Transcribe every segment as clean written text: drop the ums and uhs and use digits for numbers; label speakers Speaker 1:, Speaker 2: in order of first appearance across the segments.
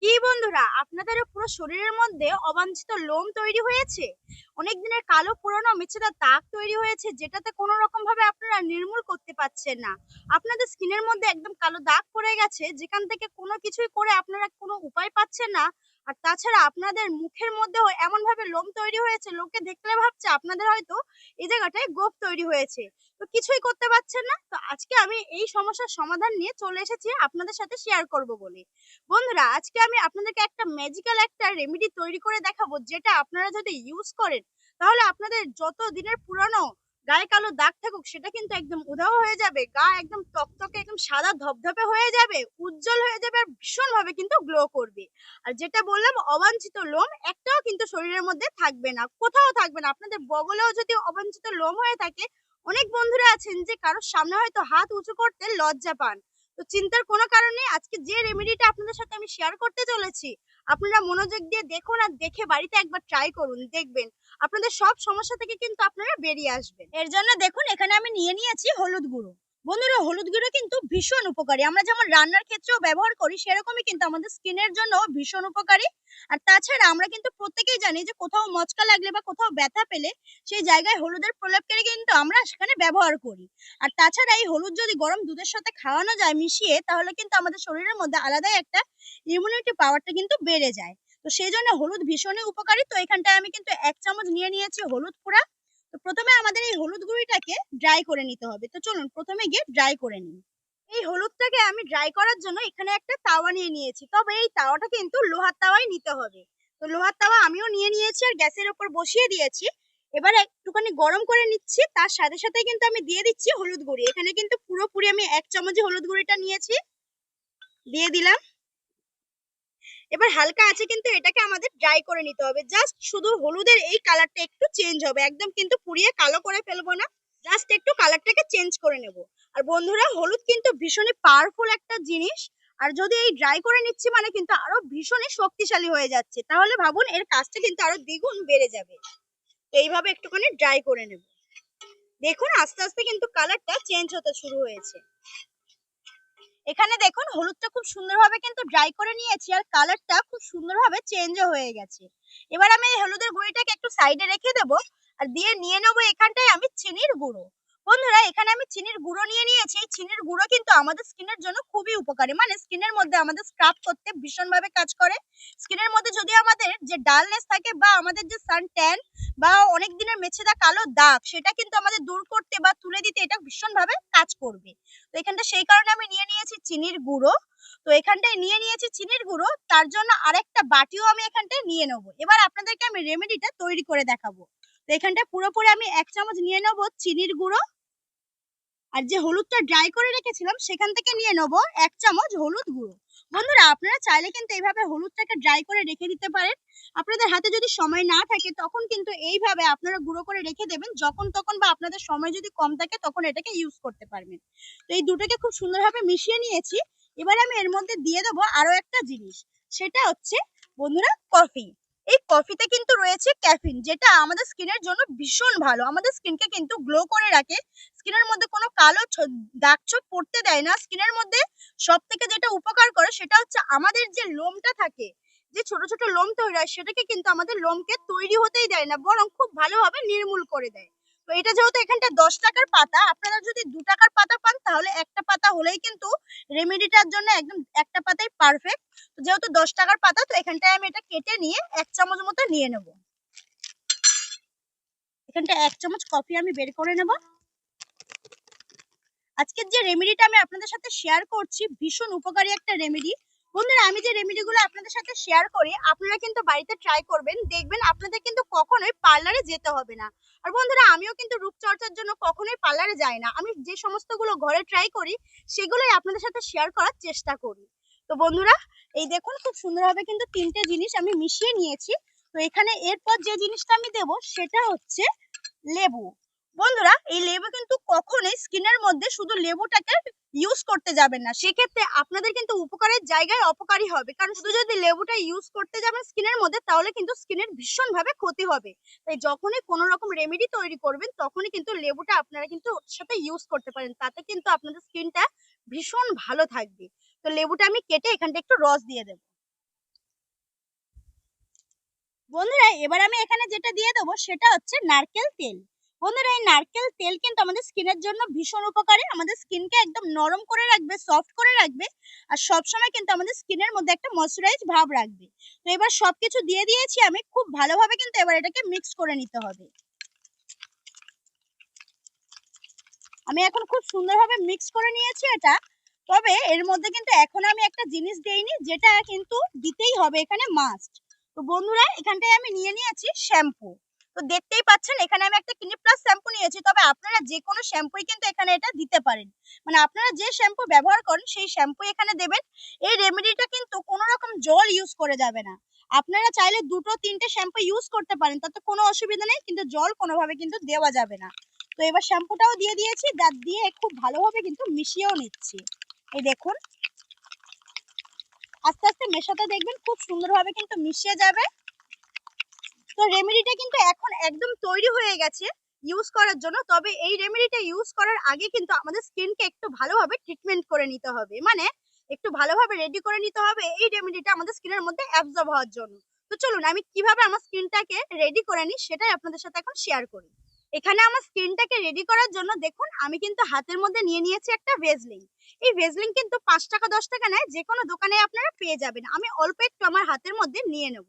Speaker 1: কি বন্ধুরা, আপনাদেরও পুরো শরীরের মধ্যে অবাঞ্ছিত লোম তৈরি হয়েছে? অনেক দিনের কালো পুরনো মেছেদা দাগ তৈরি হয়েছে, যেটাতে কোনো রকম ভাবে আপনারা নির্মূল করতে পারছেন না। আপনাদের স্কিনের মধ্যে একদম কালো দাগ পড়ে গেছে, যেখান থেকে কোনো কিছুই করে আপনারা কোনো উপায় পাচ্ছেন না। আর তাছাড়া আপনাদের মুখের মধ্যেও এমন ভাবে লোম তৈরি হয়েছে, লোকে দেখলে ভাবছে আপনাদের হয়তো এই জায়গাটায় গোঁফ তৈরি হয়েছে। তো কিছুই করতে পারছেন না। তো আজকে আমি এই সমস্যার সমাধান নিয়ে চলে এসেছি আপনাদের সাথে শেয়ার করব বলে। বন্ধুরা, আজকে আমি আপনাদেরকে একটা ম্যাজিক্যাল একটা রেমেডি তৈরি করে দেখাবো, যেটা আপনারা যদি ইউজ করেন তাহলে আপনাদের যত দিনের পুরানো গায়ে কালো দাগ থাকুক সেটা কিন্তু একদম উধাও হয়ে যাবে, গা একদম টকটকে একদম সাদা ধবধবে হয়ে যাবে, উজ্জ্বল হয়ে যাবে, আর ভীষণ ভাবে কিন্তু গ্লো করবে। আর যেটা বললাম, অবাঞ্ছিত লোম একটাও কিন্তু শরীরের মধ্যে থাকবে না, কোথাও থাকবে না। আপনাদের বগলেও যদি অবাঞ্ছিত লোম হয়ে থাকে, অনেক বন্ধুরা আছেন যে কারোর সামনে হয়তো হাত উঁচু করতে লজ্জা পান। তো চিন্তার কোনো কারণ নেই, আজকে যে রেমেডিটা আপনাদের সাথে আমি শেয়ার করতে চলেছি, আপনারা মনোযোগ দিয়ে দেখুন আর দেখে বাড়িতে একবার ট্রাই করুন, দেখবেন আপনাদের সব সমস্যা থেকে কিন্তু আপনারা বেরিয়ে আসবেন। এর জন্য দেখুন, এখানে আমি নিয়ে নিয়েছি হলুদ গুঁড়ো। বন্ধুরা, হলুদ গুঁড়ো কিন্তু ভীষণ উপকারী। আমরা যেমন রান্নার ক্ষেত্রেও ব্যবহার করি, সেরকমই কিন্তু আমাদের স্কিনের জন্য ভীষণ উপকারী। আর তাছাড়া আমরা কিন্তু প্রত্যেকেই জানি যে কোথাও মচকা লাগলে বা কোথাও ব্যথা পেলে সেই জায়গায় হলুদের প্রলেপ করে কিন্তু আমরা সেখানে ব্যবহার করি। আর তাছাড়া এই হলুদ যদি গরম দুধের সাথে খাওয়ানো যায় মিশিয়ে, তাহলে কিন্তু আমাদের শরীরের মধ্যে আলাদাই একটা ইমিউনিটি পাওয়ারটা কিন্তু বেড়ে যায়। তো সেই জন্য হলুদ ভীষণই উপকারী। তো এখানটায় আমি কিন্তু 1 চামচ নিয়ে নিয়েছি হলুদ গুঁড়া। তো প্রথমে আমাদের এই হলুদ গুঁড়িটাকে ড্রাই করে নিতে হবে। তো চলুন প্রথমে গিয়ে ড্রাই করে নিই। এই হলুদটাকে আমি ড্রাই করার জন্য এখানে একটা তাওয়া নিয়ে নিয়েছি, তবে এই তাওয়াটা কিন্তু লোহার তাওয়াই নিতে হবে। তো লোহার তাওয়া আমিও নিয়ে নিয়েছি আর গ্যাসের উপর বসিয়ে দিয়েছি। এবার একটুখানি গরম করে নিচ্ছি, তার সাথে সাথে কিন্তু আমি দিয়ে দিচ্ছি হলুদ গুঁড়ি। এখানে কিন্তু পুরোপুরি আমি 1 চামচ হলুদ গুঁড়িটা নিয়েছি, দিয়ে দিলাম। এবার হালকা আছে কিন্তু এটাকে আমাদের ড্রাই করে নিতে হবে। জাস্ট শুধু হলুদের এই কালারটা একটু চেঞ্জ হবে, একদম কিন্তু পুড়িয়ে কালো করে ফেলবো না, জাস্ট একটু কালারটাকে চেঞ্জ করে নেব। আর বন্ধুরা, হলুদ কিন্তু ভীষণই পাওয়ারফুল একটা জিনিস। আর যদি এই ড্রাই করে নিচ্ছি মানে কিন্তু আরো ভীষণই শক্তিশালী হয়ে যাচ্ছে, তাহলে ভাবুন এর কাজটা কিন্তু আরো দ্বিগুণ বেড়ে যাবে। এইভাবে একটুখানি ড্রাই করে নেব। দেখুন আস্তে আস্তে কিন্তু কালারটা চেঞ্জ হতে শুরু হয়েছে। এখানে দেখুন হলুদটা খুব সুন্দরভাবে কিন্তু ড্রাই করে নিয়েছি, আর কালারটা খুব সুন্দরভাবে চেঞ্জও হয়ে গেছে। এবার আমি এই হলুদের গুঁড়িটাকে একটু সাইডে রেখে দেবো, আর দিয়ে নিয়ে নেবো এখানটায় আমি চিনির গুঁড়ো। বন্ধুরা, এখানে আমি চিনির গুঁড়ো নিয়ে নিয়েছি। এই চিনির গুঁড়ো কিন্তু আমাদের স্কিনের জন্য খুবই উপকারী, মানে স্কিনের মধ্যে আমাদের স্ক্রাব করতে ভীষণভাবে কাজ করে। স্কিনের মধ্যে যদি আমাদের যে ডালনেস থাকে বা আমাদের যে সান ট্যান বা অনেক দিনের মেছেদা কালো দাগ, সেটা কিন্তু আমাদের দূর করতে বা তুলে দিতে এটা ভীষণভাবে কাজ করবে। তো এখানটা সেই কারণে আমি নিয়ে নিয়েছি চিনির গুঁড়ো। তো এখানটায় নিয়ে নিয়েছি চিনির গুঁড়ো, তার জন্য আরেকটা বাটিও আমি এখানটায় নিয়ে নেব। এবার আপনাদেরকে আমি রেমেডিটা তৈরি করে দেখাবো। তো এখানটায় পুরোপুরি আমি 1 চামচ নিয়ে নেব চিনির গুঁড়ো, আর যে হলুদটা ড্রাই করে রেখেছিলাম সেখান থেকে নিয়ে নেব 1 চামচ হলুদ গুঁড়ো। বন্ধুরা, আপনারা চাইলে কিন্তু এইভাবে হলুদটাকে ড্রাই করে রেখে দিতে পারেন। আপনাদের হাতে যদি সময় না থাকে তখন কিন্তু এইভাবে আপনারা গুঁড়ো করে রেখে দেবেন, যখন তখন বা আপনাদের সময় যদি কম থাকে তখন এটাকে ইউজ করতে পারবেন। তো এই দুটোকে খুব সুন্দরভাবে মিশিয়ে নিয়েছি। এবার আমি এর মধ্যে দিয়ে দেবো আরো একটা জিনিস, সেটা হচ্ছে বন্ধুরা কফি। এই কফিতে কিন্তু রয়েছে ক্যাফিন, যেটা আমাদের স্কিনের জন্য ভীষণ ভালো, আমাদের স্কিনকে কিন্তু গ্লো করে রাখে। স্কিনের মধ্যে কোনো কালো দাগ ছোপ পড়তে দেয় না। স্কিনের মধ্যে সব থেকে যেটা উপকার করে সেটা হচ্ছে আমাদের যে লোমটা থাকে, যে ছোট ছোট লোম তৈরি হয়, সেটাকে কিন্তু আমাদের লোমকে তৈরি হতেই দেয় না, বরং খুব ভালোভাবে নির্মূল করে দেয়। তো এটা যেহেতু এখানটা 10 টাকার পাতা, আপনারা যদি 2 টাকার পাতা পান তাহলে একটা পাতা হলেই কিন্তু রেমেডিটার জন্য একদম একটা পাতাই পারফেক্ট। তো যেহেতু 10 টাকার পাতা, তো এখানটায় আমি এটা কেটে নিয়ে 1 চামচ মতো নিয়ে নেব। এখানটা 1 চামচ কফি আমি বের করে নেব। আজকের যে রেমেডিটা আমি আপনাদের সাথে শেয়ার করছি ভীষণ উপকারী একটা রেমেডি। বন্ধুরা, আমি যে রেমেডিগুলো আপনাদের সাথে শেয়ার করি আপনারা কিন্তু বাড়িতে ট্রাই করবেন, দেখবেন আপনাদের কিন্তু কখনোই পার্লারে যেতে হবে না। আর বন্ধুরা, আমিও কিন্তু রূপচর্চার জন্য কখনোই পার্লারে যাই না, আমি যে সমস্তগুলো ঘরে ট্রাই করি সেগুলোই আপনাদের সাথে শেয়ার করার চেষ্টা করি। তো বন্ধুরা, এই দেখুন খুব সুন্দরভাবে কিন্তু 3টে জিনিস আমি মিশিয়ে নিয়েছি। তো এখানে এরপর যে জিনিসটা আমি দেব সেটা হচ্ছে লেবু। বন্ধুরা, এই লেবু কিন্তু কখনোই স্কিনের মধ্যে শুধু লেবুটাকে ইউজ করতে যাবেন না, সেক্ষেত্রে আপনাদের কিন্তু উপকারের জায়গায় অপকারী হবে। কারণ শুধু যদি লেবুটা ইউজ করতে যাবেন স্কিনের মধ্যে, তাহলে কিন্তু স্কিনের ভীষণ ভাবে ক্ষতি হবে। তাই যখনই কোনো রকম রেমেডি তৈরি করবেন তখনই কিন্তু লেবুটা আপনারা কিন্তু ওর সাথে ইউজ করতে পারেন, তাতে কিন্তু আপনাদের স্কিনটা ভীষণ ভালো থাকবে। তো লেবুটা আমি কেটে এখানটা একটু রস দিয়ে দেবো। বন্ধুরা এবার আমি এখানে যেটা দিয়ে দেবো সেটা হচ্ছে নারকেল তেল। বন্ধুরা এই নারকেল তেল কিন্তু আমাদের স্কিনের জন্য ভীষণ উপকারী, আমাদের স্কিনকে একদম নরম করে রাখবে, সফট করে রাখবে, আর সবসময় কিন্তু আমাদের স্কিনের মধ্যে একটা ময়শ্চারাইজ ভাব রাখবে। তো এবার সবকিছু দিয়ে দিয়েছি আমি, খুব ভালোভাবে কিন্তু এবার এটাকে মিক্স করে নিতে হবে। আমি এখন খুব সুন্দরভাবে মিক্স করে নিয়েছি এটা। তবে এর মধ্যে কিন্তু এখন আমি একটা জিনিস দেইনি, যেটা কিন্তু দিতেই হবে এখানে মাস্ট। তো বন্ধুরা এখানটায় আমি নিয়ে নিয়েছি শ্যাম্পু। তো দেখতেই পাচ্ছেন এখানে আমি একটা ক্লিনিক প্লাস শ্যাম্পু নিয়েছি, তবে আপনারা যে কোনো শ্যাম্পুই কিন্তু এখানে এটা দিতে পারেন, মানে আপনারা যে শ্যাম্পু ব্যবহার করেন সেই শ্যাম্পু এখানে দেবেন। এই রেমেডিটা কিন্তু কোনো রকম জল ইউজ করে যাবে না। আপনারা চাইলে দুটো তিনটে শ্যাম্পু ইউজ করতে পারেন, তাতে কোনো অসুবিধা নেই, কিন্তু জল কোনোভাবে কিন্তু দেওয়া যাবে না। তো এবার শ্যাম্পুটাও দিয়ে দিয়েছি, দাঁত দিয়ে খুব ভালোভাবে কিন্তু মিশিয়েও নিচ্ছি। এই দেখুন আস্তে আস্তে মেশাতে দেখবেন খুব সুন্দরভাবে কিন্তু মিশিয়ে যাবে। তো রেমেডিটা কিন্তু এখন একদম তৈরি হয়ে গেছে ইউজ করার জন্য। তবে এই রেমেডিটা ইউজ করার আগে কিন্তু আমাদের স্কিনকে একটু ভালোভাবে ট্রিটমেন্ট করে নিতে হবে, মানে একটু ভালোভাবে রেডি করে নিতে হবে এই রেমেডিটা আমাদের স্কিনের মধ্যে অ্যাবজর্ব হওয়ার জন্য। তো চলুন আমি কিভাবে আমার স্কিনটাকে রেডি করে নিই সেটাই আপনাদের সাথে এখন শেয়ার করি। এখানে আমার স্কিনটাকে রেডি করার জন্য দেখুন আমি কিন্তু হাতের মধ্যে নিয়ে নিয়েছি একটা ভেজলিন। এই ভেজলিন কিন্তু 5 টাকা 10 টাকা নেয়, যে কোনো দোকানে আপনারা পেয়ে যাবেন। আমি অল্প একটু আমার হাতের মধ্যে নিয়ে নেব।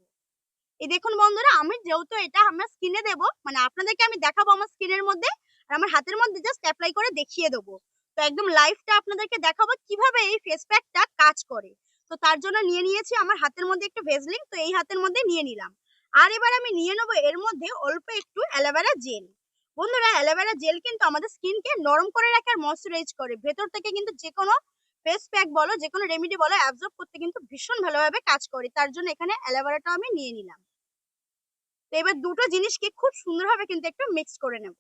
Speaker 1: এই দেখুন বন্ধুরা আমি যেহেতু এটা আমার স্কিনে দেবো, মানে আপনাদেরকে আমি দেখাবো আমার স্কিনের মধ্যে, আর আমার হাতের মধ্যে জাস্ট অ্যাপ্লাই করে দেখিয়ে দেবো। তো একদম লাইভটা আপনাদেরকে দেখাবো কিভাবে এই ফেস প্যাকটা কাজ করে। তো তার জন্য নিয়ে নিয়েছি আমার হাতের মধ্যে একটু ভেজলিন, তো এই হাতের মধ্যে নিয়ে নিলাম। আর এবার আমি নিয়ে নেবো এর মধ্যে অল্প একটু অ্যালোভেরা জেল। বন্ধুরা অ্যালোভেরা জেল কিন্তু আমাদের স্কিনকে নরম করে রাখে আর ময়শ্চারাইজ করে, ভেতর থেকে কিন্তু যে কোনো ফেস প্যাক বলো যে কোনো রেমেডি বলো অ্যাবজর্ব করতে কিন্তু ভীষণ ভালোভাবে কাজ করে। তার জন্য এখানে অ্যালোভেরাটা আমি নিয়ে নিলাম। তো এবার দুটো জিনিসকে খুব সুন্দরভাবে কিন্তু একটু মিক্স করে নেব।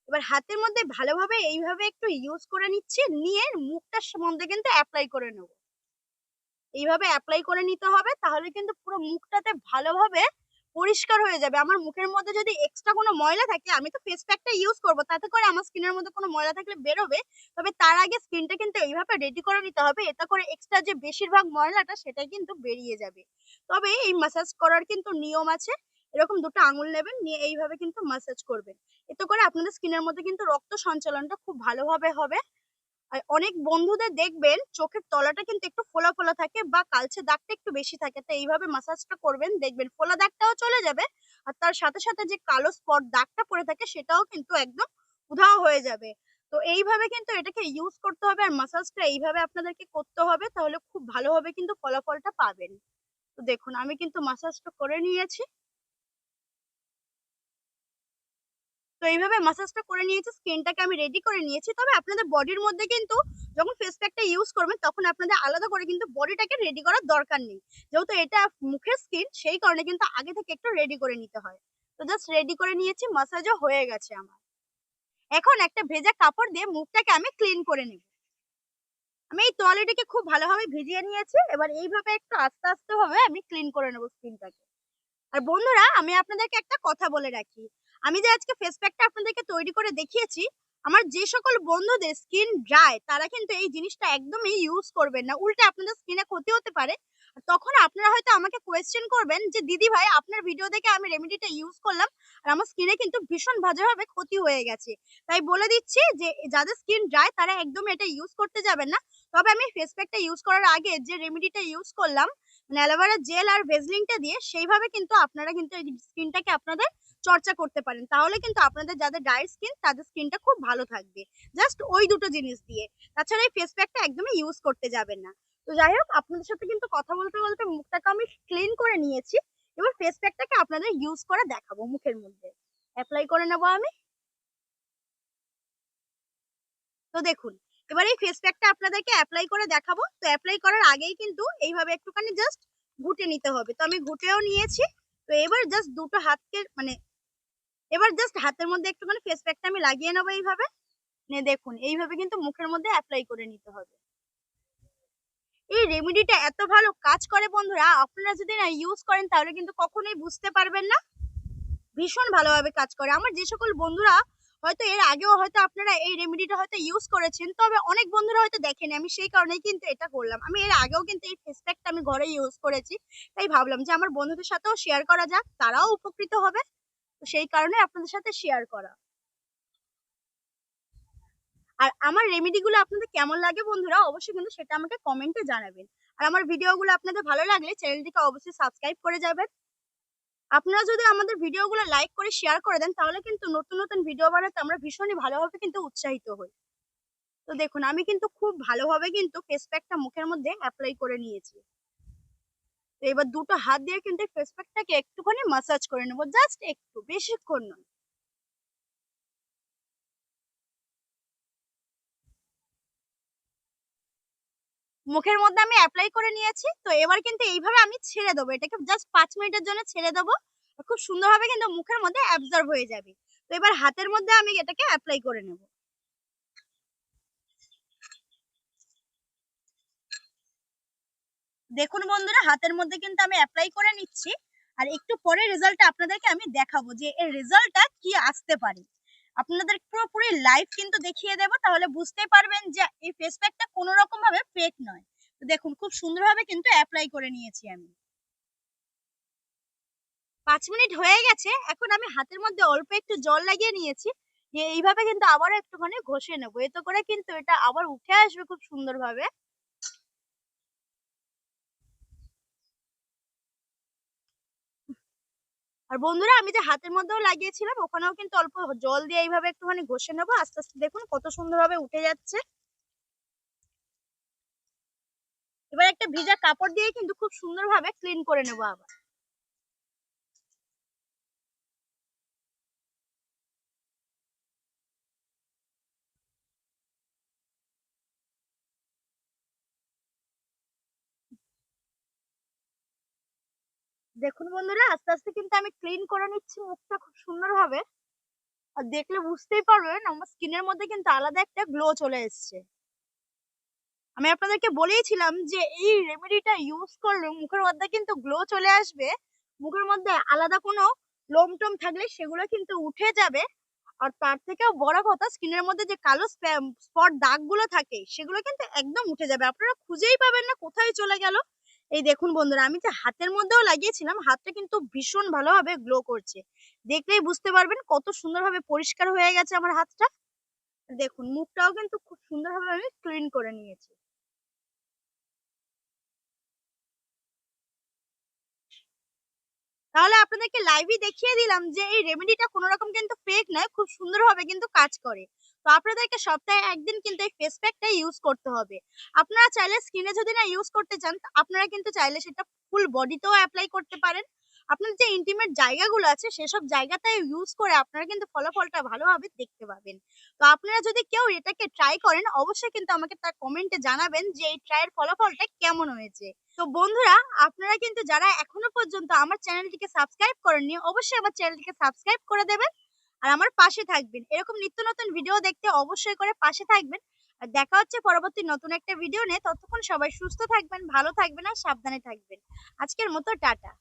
Speaker 1: এবার হাতের মধ্যে ভালোভাবে এইভাবে একটু ইউজ করে নিচ্ছি, নিয়ে মুখটার মধ্যে কিন্তু অ্যাপ্লাই করে নেব। এইভাবে অ্যাপ্লাই করে নিতে হবে, তাহলে কিন্তু পুরো মুখটাতে ভালোভাবে পরিষ্কার হয়ে যাবে। আমার মুখের মধ্যে যদি এক্সট্রা কোনো ময়লা থাকে, আমি তো ফেস প্যাকটা ইউজ করব, তাতে করে আমার স্কিনের মধ্যে কোনো ময়লা থাকলে বেরোবে। তবে তার আগে স্কিনটা কিন্তু এইভাবে রেডি করে নিতে হবে, এতে করে এক্সট্রা যে বেশিরভাগ ময়লাটা সেটাই কিন্তু বেরিয়ে যাবে। তবে এই ম্যাসাজ করার কিন্তু নিয়ম আছে। এরকম দুটো আঙুল নেবেন, নিয়ে এইভাবে কিন্তু ম্যাসাজ করবেন। এতে করে আপনাদের স্কিনের মধ্যে কিন্তু রক্ত সঞ্চালনটা খুব ভালোভাবে হবে। আর অনেক বন্ধুদের দেখবেন চোখের তলাটা কিন্তু একটু ফোলা ফোলা থাকে বা কালচে দাগটা একটু বেশি থাকে, তো এইভাবে মাসাজটা করবেন, দেখবেন ফোলা দাগটাও চলে যাবে, আর তার সাথে সাথে যে কালো স্পট দাগটা পড়ে থাকে সেটাও কিন্তু একদম উধাও হয়ে যাবে। তো এইভাবে কিন্তু এটাকে ইউজ করতে হবে, আর মাসাজটা এইভাবে আপনাদেরকে করতে হবে, তাহলে খুব ভালোভাবে কিন্তু ফলাফলটা পাবেন। তো দেখুন আমি কিন্তু মাসাজটা করে নিয়েছি। তো এইভাবে মাসাজটা করে নিয়েছি, স্কিনটাকে আমি রেডি করে নিয়েছি। তবে আপনাদের বডির মধ্যে কিন্তু যখন ফেস প্যাকটা ইউজ করবেন তখন আপনাদের আলাদা করে কিন্তু বডিটাকে রেডি করার দরকার নেই, যেহেতু এটা মুখের স্কিন সেই কারণে কিন্তু আগে থেকে একটু রেডি করে নিতে হয়। তো জাস্ট রেডি করে নিয়েছি, মাসাজও হয়ে গেছে আমার। এখন একটা ভেজা কাপড় দিয়ে মুখটাকে আমি ক্লিন করে নেব। আমি এই তোয়ালেটাকে খুব ভালোভাবে ভিজিয়ে নিয়েছি, এবার এইভাবে একটু আস্তে আস্তে ভাবে আমি ক্লিন করে নেব স্কিনটাকে। আর বন্ধুরা আমি আপনাদেরকে একটা কথা বলে রাখি, আমি যে আজকে ফেস প্যাকটা আপনাদেরকে তৈরি করে দেখিয়েছি, আমার যে সকল বন্ধুদের স্কিন ড্রাই তারা কিন্তু এই জিনিসটা একদমই ইউজ করবেন না, উল্টে আপনাদের স্কিনে ক্ষতি হতে পারে। আর তখন আপনারা হয়তো আমাকে কোয়েশ্চেন করবেন যে দিদি ভাই আপনার ভিডিও দেখে আমি রেমেডিটা ইউজ করলাম আর আমার স্কিনে কিন্তু ভীষণ বাজেভাবে ক্ষতি হয়ে গেছে। তাই বলে দিচ্ছি যে যাদের স্কিন ড্রাই তারা একদম এটা ইউজ করতে যাবেন না। তবে আমি ফেস প্যাকটা ইউজ করার আগে যে রেমেডিটা ইউজ করলাম, মানে অ্যালোভেরা জেল আর ভেজলিনটা দিয়ে, সেইভাবে কিন্তু আপনারা কিন্তু এই স্কিনটাকে আপনাদের চর্চা করতে পারেন, তাহলে কিন্তু আপনাদের যাদের ড্রাই স্কিন তাদের স্কিনটা খুব ভালো থাকবে। জাস্ট ওই দুটো জিনিস দিয়ে, তাছাড়া এই ফেস প্যাকটা একদমই ইউজ করতে যাবেন না। তো যাই হোক আপনাদের সাথে কিন্তু কথা বলতে বলতে মুখটাকে আমি ক্লিন করে নিয়েছি। এবার ফেস প্যাকটাকে আপনাদের ইউজ করে দেখাবো, মুখের মধ্যে অ্যাপ্লাই করে নেবো আমি। তো দেখুন এবার এই ফেস প্যাকটা আপনাদেরকে অ্যাপ্লাই করে দেখাবো। তো অ্যাপ্লাই করার আগেই কিন্তু এইভাবে একটুখানি জাস্ট ঘুটে নিতে হবে, তো আমি ঘুটেও নিয়েছি। তো এবার জাস্ট দুটো হাতকে মানে এবার জাস্ট হাতের মধ্যে একটুখানি ফেস প্যাকটা আমি লাগিয়ে নেবো এইভাবে। দেখুন এইভাবে কিন্তু মুখের মধ্যে অ্যাপ্লাই করে নিতে হবে। এই রেমেডিটা এত ভালো কাজ করে বন্ধুরা, আপনারা যদি না ইউজ করেন তাহলে কিন্তু কখনোই বুঝতে পারবেন না, ভীষণ ভালোভাবে কাজ করে। আমার যে সকল বন্ধুরা হয়তো এর আগেও হয়তো আপনারা এই রেমেডিটা হয়তো ইউজ করেছেন, তবে অনেক বন্ধুরা হয়তো দেখেনি। আমি সেই কারণেই কিন্তু এটা করলাম। আমি এর আগেও কিন্তু এই ফেস প্যাকটা আমি ঘরে ইউজ করেছি, তাই ভাবলাম যে আমার বন্ধুদের সাথেও শেয়ার করা যাক, তারাও উপকৃত হবে। তো সেই কারণে আপনাদের সাথে শেয়ার করা। আর আমার রেমেডি গুলো আপনাদের কেমন লাগে বন্ধুরা, অবশ্যই কিন্তু সেটা আমাকে কমেন্টে জানাবেন। আর আমার ভিডিওগুলো আপনাদের ভালো লাগলে চ্যানেলটিকে অবশ্যই সাবস্ক্রাইব করে যাবেন। আপনারা যদি আমাদের ভিডিওগুলো লাইক করে শেয়ার করে দেন, তাহলে কিন্তু নতুন নতুন ভিডিও বানাতে আমরা ভীষণই ভালোভাবে কিন্তু উৎসাহিত হই। তো দেখুন, আমি কিন্তু খুব ভালোভাবে কিন্তু ফেস প্যাকটা মুখের মধ্যে অ্যাপ্লাই করে নিয়েছি। তো এবার দুটো হাত দিয়ে কিন্তু ফেস প্যাকটাকে একটুখানি মাসাজ করে নেবো, জাস্ট একটু, বেশিক্ষণ নয়। মুখের মধ্যে আমি অ্যাপ্লাই করে নিয়েছি। তো এবার কিন্তু এইভাবে আমি ছেড়ে দেবো, এটাকে জাস্ট 5 মিনিটের জন্য ছেড়ে দেবো। খুব সুন্দরভাবে কিন্তু মুখের মধ্যে অ্যাবজর্ব হয়ে যাবে। তো এবার হাতের মধ্যে আমি এটাকে অ্যাপ্লাই করে নেব। দেখুন বন্ধুরা, হাতের মধ্যে কিন্তু আমি অ্যাপ্লাই করে নিচ্ছি। আর একটু পরে রেজাল্টটা আপনাদেরকে আমি দেখাবো যে এর রেজাল্টটা কি আসতে পারে। আপনাদের পুরোপুরি লাইভ কিন্তু দেখিয়ে দেবো, তাহলে বুঝতে পারবেন যে এই ফেস প্যাকটা কোনো রকম ভাবে ফেক নয়। তো দেখুন, খুব সুন্দরভাবে কিন্তু অ্যাপ্লাই করে নিয়েছি আমি। 5 মিনিট হয়ে গেছে। এখন আমি হাতের মধ্যে অল্প একটু জল লাগিয়ে নিয়েছি, যে এইভাবে কিন্তু আবারও একটুখানি ঘষে নেবো, এতে করে কিন্তু এটা আবার উঠে আসবে খুব সুন্দরভাবে। আর বন্ধুরা, আমি যে হাতের মধ্যেও লাগিয়েছিলাম ওখানেও কিন্তু অল্প জল দিয়ে এইভাবে একটুখানি ঘষে নেবো। আস্তে আস্তে দেখুন কত সুন্দরভাবে উঠে যাচ্ছে। এবার একটা ভিজা কাপড় দিয়ে কিন্তু খুব সুন্দরভাবে ক্লিন করে নেবো আবার। দেখুন বন্ধুরা, আস্তে আস্তে কিন্তু আমি ক্লিন করে নিচ্ছি মুখটা খুব সুন্দরভাবে। আর দেখলে বুঝতেই পারবেন আমার স্কিনের মধ্যে কিন্তু আলাদা একটা গ্লো চলে এসেছে। আমি আপনাদেরকে বলেইছিলাম যে এই রেমেডিটা ইউজ করলে মুখের মধ্যে কিন্তু গ্লো চলে আসবে। মুখের মধ্যে আলাদা কোনো লোম টোম থাকলে সেগুলো কিন্তু উঠে যাবে। আর তার থেকেও বড় কথা, স্কিনের মধ্যে যে কালো স্পট দাগগুলো থাকে সেগুলো কিন্তু একদম উঠে যাবে, আপনারা খুঁজেই পাবেন না কোথায় চলে গেল। এই দেখুন বন্ধুরা, আমি যে হাতের মধ্যেও লাগিয়েছিলাম, হাতটা কিন্তু ভীষণ ভালোভাবে গ্লো করছে। দেখলেই বুঝতে পারবেন কত সুন্দরভাবে পরিষ্কার হয়ে গেছে আমার হাতটা। দেখুন, মুখটাও কিন্তু খুব সুন্দরভাবে আমি ক্লিন করে নিয়েছি। তাহলে আপনাদেরকে লাইভই দেখিয়ে দিলাম যে এই রেমেডিটা কোনো রকম কিন্তু ফেক নয়, খুব সুন্দরভাবে কিন্তু কাজ করে। তো আপনাদেরকে সপ্তাহে একদিন কিন্তু এই ফেস প্যাকটা ইউজ করতে হবে। আপনারা চাইলে স্কিনে যদি না ইউজ করতে চান, আপনারা কিন্তু চাইলে সেটা ফুল বডিতেও অ্যাপ্লাই করতে পারেন। আপনার যে ইন্টিমেট জায়গাগুলো আছে সেসব জায়গাতে ইউজ করে আপনারা কিন্তু ফলাফলটা ভালোভাবে দেখতে পাবেন। তো আপনারা যদি কেউ এটাকে ট্রাই করেন, অবশ্যই কিন্তু আমাকে তার কমেন্টে জানাবেন যে এই ট্রাইয়ের ফলাফলটা কেমন হয়েছে। তো বন্ধুরা, আপনারা কিন্তু যারা এখনো পর্যন্ত আমার চ্যানেলটিকে সাবস্ক্রাইব করেননি, অবশ্যই আমার চ্যানেলটিকে সাবস্ক্রাইব করে দেবেন। আর আমার পাশে থাকবেন, এরকম নিত্য নতুন ভিডিও দেখতে অবশ্যই করে পাশে থাকবেন। আর দেখা হচ্ছে পরবর্তী নতুন একটা ভিডিও নিয়ে। ততক্ষণ সবাই সুস্থ থাকবেন, ভালো থাকবেন আর সাবধানে থাকবেন। আজকের মতো টাটা।